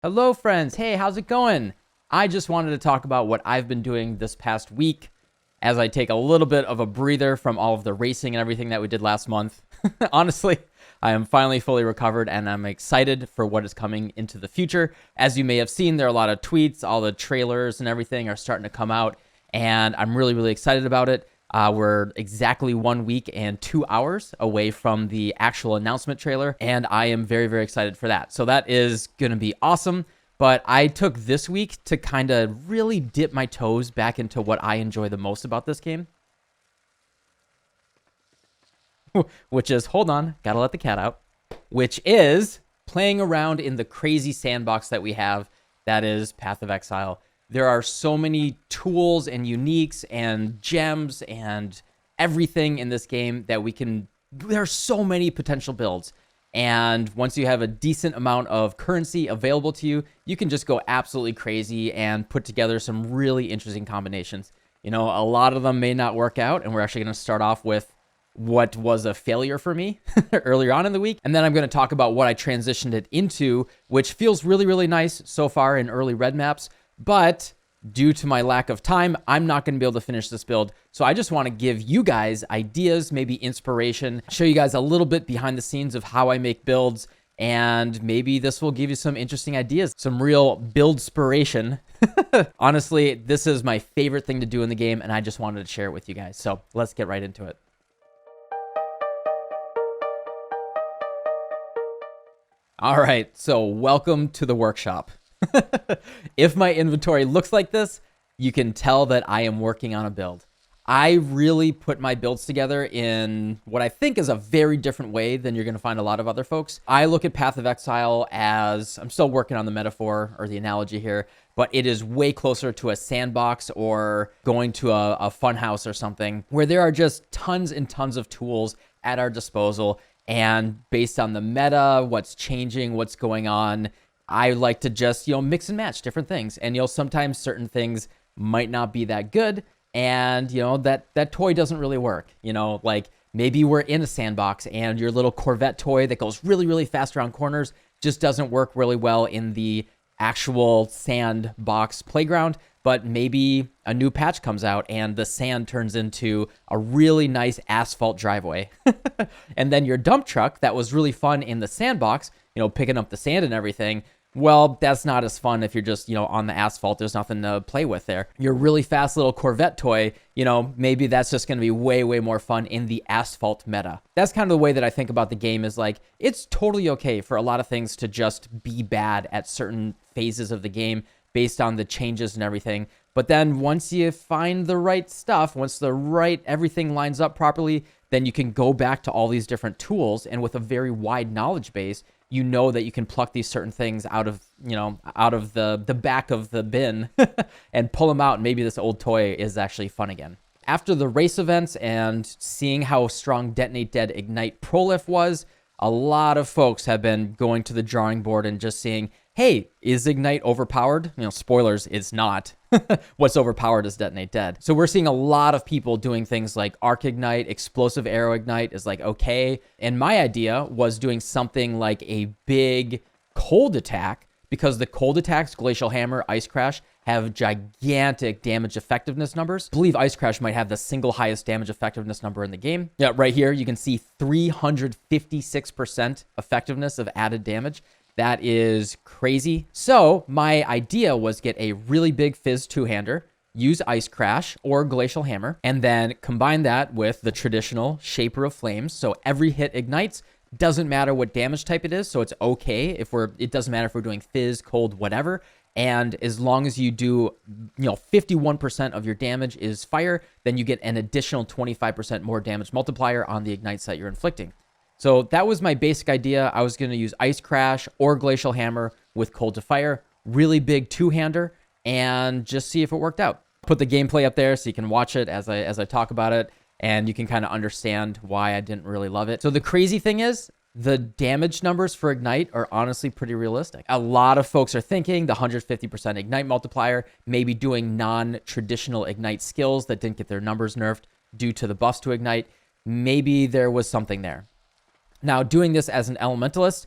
Hello, friends. Hey, how's it going? I just wanted to talk about what I've been doing this past week as I take a little bit of a breather from all of the racing and everything that we did last month. Honestly, I am finally fully recovered and I'm excited for what is coming into the future. As you may have seen, there are a lot of tweets, all the trailers and everything are starting to come out, and I'm really, really excited about it. We're exactly 1 week and 2 hours away from the actual announcement trailer, and I am very, very excited for that. So that is going to be awesome. But I took this week to kind of really dip my toes back into what I enjoy the most about this game, which is, hold on, gotta let the cat out, which is playing around in the crazy sandbox that we have, that is Path of Exile. There are so many tools and uniques and gems and everything in this game that there are so many potential builds. And once you have a decent amount of currency available to you, you can just go absolutely crazy and put together some really interesting combinations. You know, a lot of them may not work out, and we're actually going to start off with what was a failure for me earlier on in the week. And then I'm going to talk about what I transitioned it into, which feels really, really nice so far in early red maps. But due to my lack of time, I'm not going to be able to finish this build. So I just want to give you guys ideas, maybe inspiration, show you guys a little bit behind the scenes of how I make builds, and maybe this will give you some interesting ideas, some real build-spiration. Honestly, this is my favorite thing to do in the game, and I just wanted to share it with you guys. So let's get right into it. All right, so welcome to the workshop. If my inventory looks like this, you can tell that I am working on a build. I really put my builds together in what I think is a very different way than you're going to find a lot of other folks. I look at Path of Exile as, I'm still working on the metaphor or the analogy here, but it is way closer to a sandbox or going to a fun house or something where there are just tons and tons of tools at our disposal. And based on the meta, what's changing, what's going on, I like to just, mix and match different things. And, sometimes certain things might not be that good. And, that toy doesn't really work. Like maybe we're in a sandbox and your little Corvette toy that goes really, really fast around corners just doesn't work really well in the actual sandbox playground. But maybe a new patch comes out and the sand turns into a really nice asphalt driveway. And then your dump truck that was really fun in the sandbox, picking up the sand and everything, well, that's not as fun if you're just, on the asphalt. There's nothing to play with there. Your really fast little Corvette toy, maybe that's just going to be way, way more fun in the asphalt meta. That's kind of the way that I think about the game, is like, it's totally okay for a lot of things to just be bad at certain phases of the game based on the changes and everything. But then once you find the right stuff, once everything lines up properly, then you can go back to all these different tools, and with a very wide knowledge base, you know that you can pluck these certain things out of the back of the bin and pull them out. And maybe this old toy is actually fun again. After the race events and seeing how strong Detonate Dead Ignite Prolif was, a lot of folks have been going to the drawing board and just seeing, hey, is Ignite overpowered? Spoilers, it's not. What's overpowered is Detonate Dead. So we're seeing a lot of people doing things like Arc Ignite, Explosive Arrow Ignite is like, okay. And my idea was doing something like a big cold attack, because the cold attacks, Glacial Hammer, Ice Crash, have gigantic damage effectiveness numbers. I believe Ice Crash might have the single highest damage effectiveness number in the game. Yeah, right here, you can see 356% effectiveness of added damage. That is crazy. So my idea was get a really big Fizz two-hander, use Ice Crash or Glacial Hammer, and then combine that with the traditional Shaper of Flames. So every hit ignites, doesn't matter what damage type it is. So it's okay it doesn't matter if we're doing Fizz, Cold, whatever. And as long as you do, 51% of your damage is fire, then you get an additional 25% more damage multiplier on the ignites that you're inflicting. So that was my basic idea. I was going to use Ice Crash or Glacial Hammer with Cold to Fire, really big two-hander, and just see if it worked out. Put the gameplay up there so you can watch it as I talk about it, and you can kind of understand why I didn't really love it. So the crazy thing is, the damage numbers for Ignite are honestly pretty realistic. A lot of folks are thinking the 150% Ignite multiplier, maybe doing non-traditional Ignite skills that didn't get their numbers nerfed due to the buffs to Ignite. Maybe there was something there. Now, doing this as an Elementalist,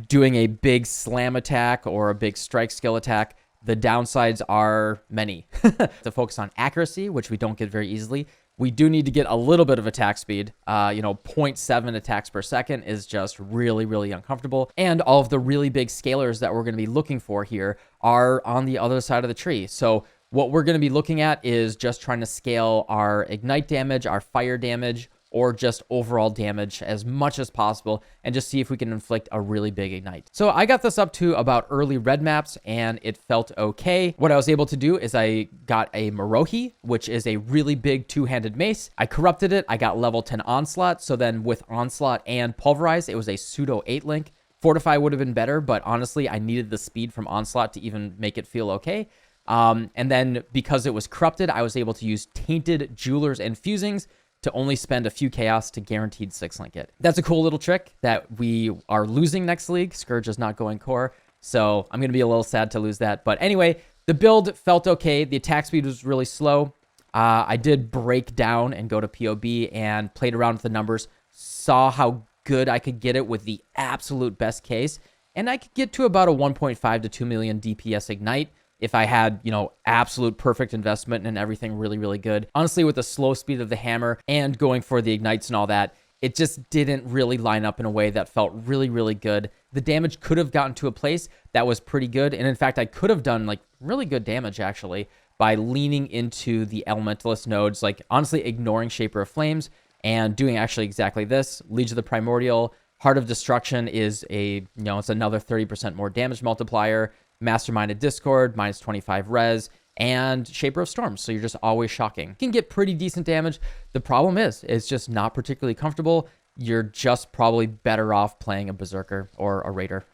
doing a big slam attack or a big strike skill attack, the downsides are many. To focus on accuracy, which we don't get very easily, we do need to get a little bit of attack speed. 0.7 attacks per second is just really, really uncomfortable. And all of the really big scalars that we're going to be looking for here are on the other side of the tree. So what we're going to be looking at is just trying to scale our ignite damage, our fire damage, or just overall damage as much as possible, and just see if we can inflict a really big ignite. So I got this up to about early red maps, and it felt okay. What I was able to do is I got a Marohi, which is a really big two-handed mace. I corrupted it. I got level 10 Onslaught, so then with Onslaught and Pulverize, it was a pseudo 8-link. Fortify would have been better, but honestly, I needed the speed from Onslaught to even make it feel okay. And then because it was corrupted, I was able to use Tainted Jewelers and Fusings to only spend a few chaos to guaranteed 6-link it. That's a cool little trick that we are losing next league. Scourge is not going core, so I'm going to be a little sad to lose that. But anyway, the build felt okay. The attack speed was really slow. I did break down and go to POB and played around with the numbers, saw how good I could get it with the absolute best case, and I could get to about a 1.5 to 2 million DPS ignite if I had, absolute perfect investment and everything really, really good. Honestly, with the slow speed of the hammer and going for the ignites and all that, it just didn't really line up in a way that felt really, really good. The damage could have gotten to a place that was pretty good. And in fact, I could have done like really good damage actually by leaning into the Elementalist nodes, like honestly ignoring Shaper of Flames and doing actually exactly this. Liege of the Primordial, Heart of Destruction is it's another 30% more damage multiplier. Masterminded Discord, minus 25 res, and Shaper of Storms. So you're just always shocking. You can get pretty decent damage. The problem is, it's just not particularly comfortable. You're just probably better off playing a Berserker or a Raider.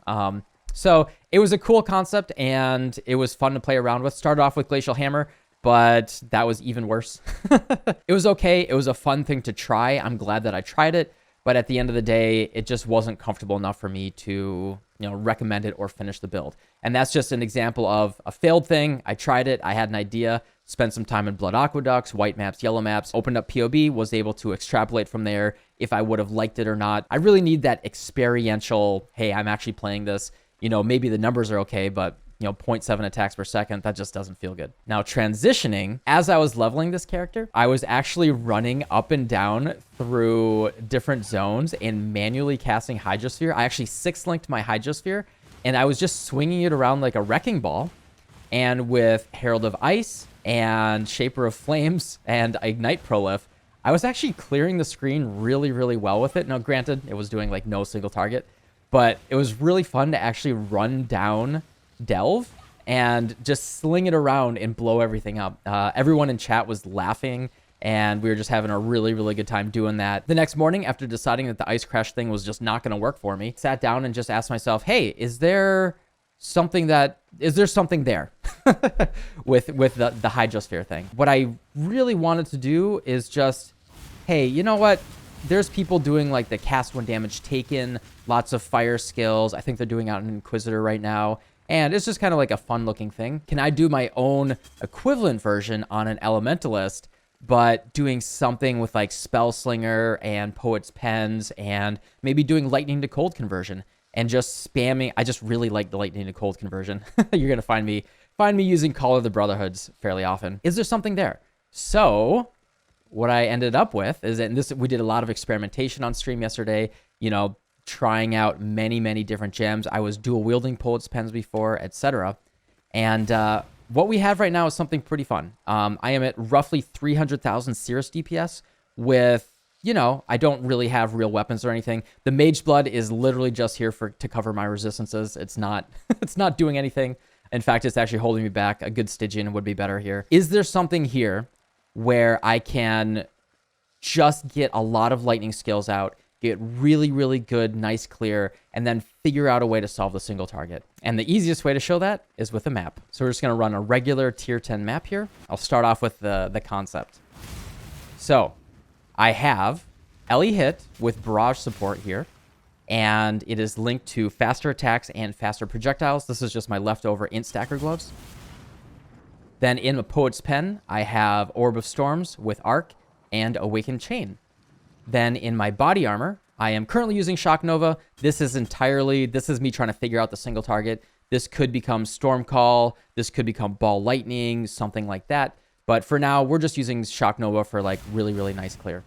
So it was a cool concept, and it was fun to play around with. Started off with Glacial Hammer, but that was even worse. It was okay. It was a fun thing to try. I'm glad that I tried it. But at the end of the day, it just wasn't comfortable enough for me to, recommend it or finish the build. And that's just an example of a failed thing. I tried it. I had an idea, spent some time in Blood Aqueducts, white maps, yellow maps, opened up POB, was able to extrapolate from there if I would have liked it or not. I really need that experiential, hey, I'm actually playing this. Maybe the numbers are okay, but 0.7 attacks per second, that just doesn't feel good. Now, transitioning, as I was leveling this character, I was actually running up and down through different zones and manually casting Hydrosphere. I actually 6-linked my Hydrosphere, and I was just swinging it around like a wrecking ball. And with Herald of Ice and Shaper of Flames and Ignite Prolif, I was actually clearing the screen really, really well with it. Now, granted, it was doing like no single target, but it was really fun to actually run down Delve and just sling it around and blow everything up. Everyone in chat was laughing, and we were just having a really, really good time doing that. The next morning, after deciding that the ice crash thing was just not going to work for me, sat down and just asked myself, hey, is there something there with the Hydrosphere thing? What I really wanted to do is just, hey, you know what? There's people doing like the cast 1 damage taken, lots of fire skills. I think they're doing out an Inquisitor right now. And it's just kind of like a fun looking thing. Can I do my own equivalent version on an Elementalist, but doing something with like Spellslinger and Poet's Pens and maybe doing lightning to cold conversion and just spamming? I just really like the lightning to cold conversion. You're going to find me using Call of the Brotherhoods fairly often. Is there something there? So what I ended up with is that we did a lot of experimentation on stream yesterday, trying out many, many different gems. I was dual wielding Poet's Pens before, etc. And what we have right now is something pretty fun. I am at roughly 300,000 Cirrus DPS with, I don't really have real weapons or anything. The Mage Blood is literally just here to cover my resistances. It's not doing anything. In fact, it's actually holding me back. A good Stygian would be better here. Is there something here where I can just get a lot of lightning skills out, get really, really good, nice clear, and then figure out a way to solve the single target? And the easiest way to show that is with a map. So we're just going to run a regular tier 10 map here. I'll start off with the concept. So I have Ellie hit with barrage support here, and it is linked to faster attacks and faster projectiles. This is just my leftover int stacker gloves. Then in a Poet's Pen, I have Orb of Storms with Arc and Awakened Chain. Then in my body armor, I am currently using Shock Nova. This is me trying to figure out the single target. This could become Storm Call. This could become Ball Lightning, something like that. But for now, we're just using Shock Nova for like really, really nice clear.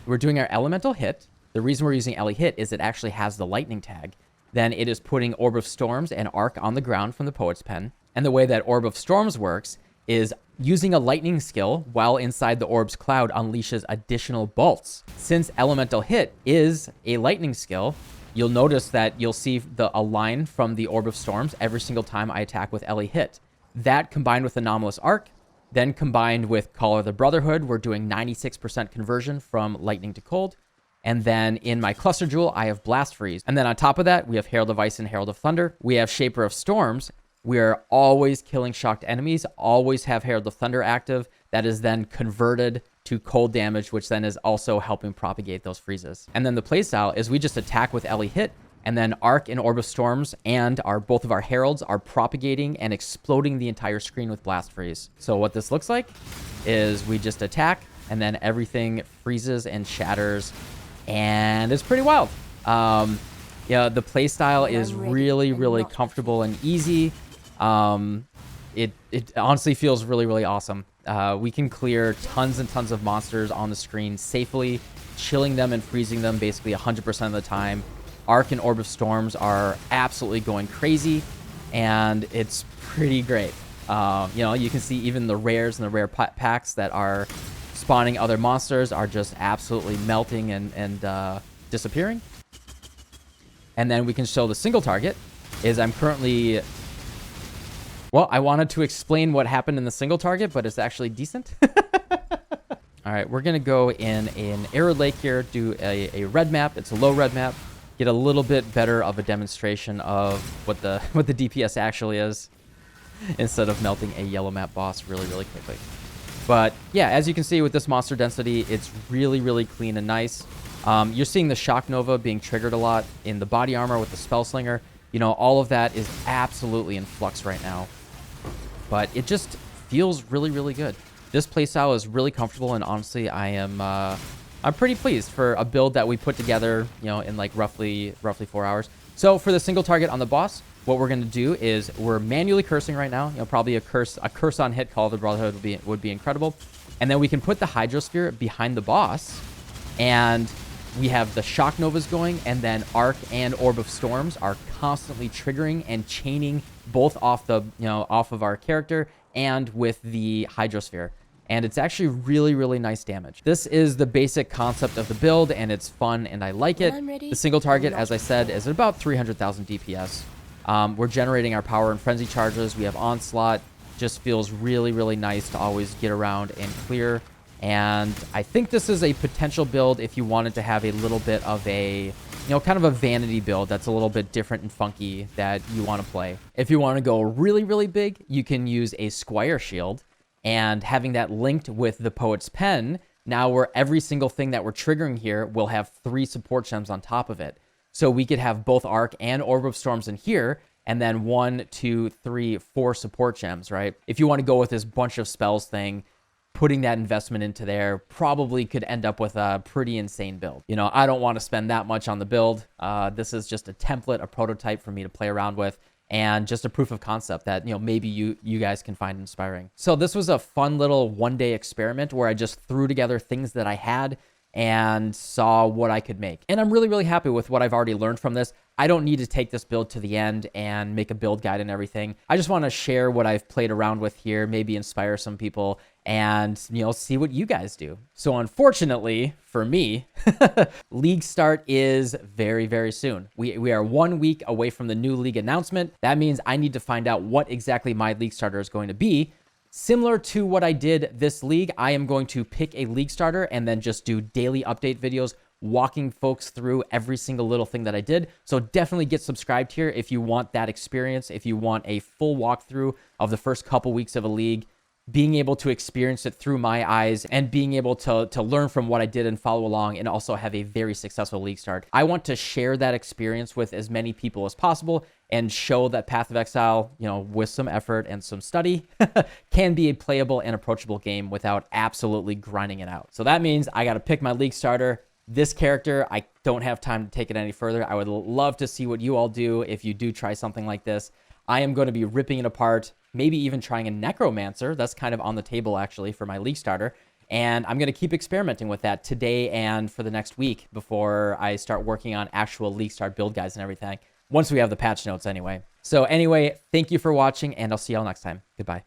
We're doing our Elemental Hit. The reason we're using Ele Hit is it actually has the Lightning tag. Then it is putting Orb of Storms and Arc on the ground from the Poet's Pen. And the way that Orb of Storms works is using a lightning skill while inside the orb's cloud unleashes additional bolts. Since Elemental Hit is a lightning skill, you'll notice that you'll see a line from the Orb of Storms every single time I attack with Ele Hit. That combined with Anomalous Arc, then combined with Call of the Brotherhood, we're doing 96% conversion from lightning to cold. And then in my Cluster Jewel, I have Blast Freeze. And then on top of that, we have Herald of Ice and Herald of Thunder. We have Shaper of Storms. We're always killing shocked enemies, always have Herald of Thunder active. That is then converted to cold damage, which then is also helping propagate those freezes. And then the playstyle is we just attack with Ele Hit, and then Arc and Orb of Storms and both of our Heralds are propagating and exploding the entire screen with Blast Freeze. So what this looks like is we just attack, and then everything freezes and shatters, and it's pretty wild. Yeah, the playstyle is really, really comfortable and easy. It honestly feels really, really awesome. We can clear tons and tons of monsters on the screen safely, chilling them and freezing them basically 100% of the time. Arc and Orb of Storms are absolutely going crazy, and it's pretty great. You can see even the rares and the rare packs that are spawning other monsters are just absolutely melting and disappearing. And then we can show the single target is I'm currently... Well, I wanted to explain what happened in the single target, but it's actually decent. All right, we're going to go in an Arid Lake here, do a red map. It's a low red map. Get a little bit better of a demonstration of what the DPS actually is instead of melting a yellow map boss really, really quickly. But yeah, as you can see with this monster density, it's really, really clean and nice. You're seeing the Shock Nova being triggered a lot in the body armor with the Spell Slinger. You know, all of that is absolutely in flux right now. But it just feels really, really good. This playstyle is really comfortable, and honestly, I'm pretty pleased for a build that we put together, in like roughly 4 hours. So for the single target on the boss, what we're going to do is we're manually cursing right now. Probably a curse on hit, Call of the Brotherhood would be incredible. And then we can put the Hydrosphere behind the boss, and we have the Shock Novas going, and then Arc and Orb of Storms are constantly triggering and chaining both off of our character and with the Hydrosphere. And it's actually really, really nice damage. This is the basic concept of the build, and it's fun, and I like it. The single target, as I said, is at about 300,000 DPS. We're generating our power and frenzy charges. We have Onslaught. Just feels really, really nice to always get around and clear. And I think this is a potential build if you wanted to have a little bit of a, kind of a vanity build that's a little bit different and funky that you want to play. If you want to go really, really big, you can use a Squire Shield, and having that linked with the Poet's Pen, now where every single thing that we're triggering here will have 3 support gems on top of it. So we could have both Arc and Orb of Storms in here, and then 1, 2, 3, 4 support gems, right? If you want to go with this bunch of spells thing, putting that investment into there probably could end up with a pretty insane build. I don't want to spend that much on the build. This is just a template, a prototype for me to play around with, and just a proof of concept that, maybe you guys can find inspiring. So this was a fun little one-day experiment where I just threw together things that I had and saw what I could make. And I'm really, really happy with what I've already learned from this. I don't need to take this build to the end and make a build guide and everything. I just want to share what I've played around with here, maybe inspire some people, and, see what you guys do. So unfortunately for me, league start is very, very soon. We are 1 week away from the new league announcement. That means I need to find out what exactly my league starter is going to be. Similar to what I did this league, I am going to pick a league starter and then just do daily update videos walking folks through every single little thing that I did. So definitely get subscribed here if you want that experience, if you want a full walkthrough of the first couple weeks of a league, being able to experience it through my eyes and being able to learn from what I did and follow along and also have a very successful league start. I want to share that experience with as many people as possible and show that Path of Exile, with some effort and some study, can be a playable and approachable game without absolutely grinding it out. So that means I got to pick my league starter. This character, I don't have time to take it any further. I would love to see what you all do if you do try something like this. I am going to be ripping it apart, maybe even trying a Necromancer. That's kind of on the table, actually, for my League starter. And I'm going to keep experimenting with that today and for the next week before I start working on actual League Start build guides and everything. Once we have the patch notes, anyway. So anyway, thank you for watching, and I'll see y'all next time. Goodbye.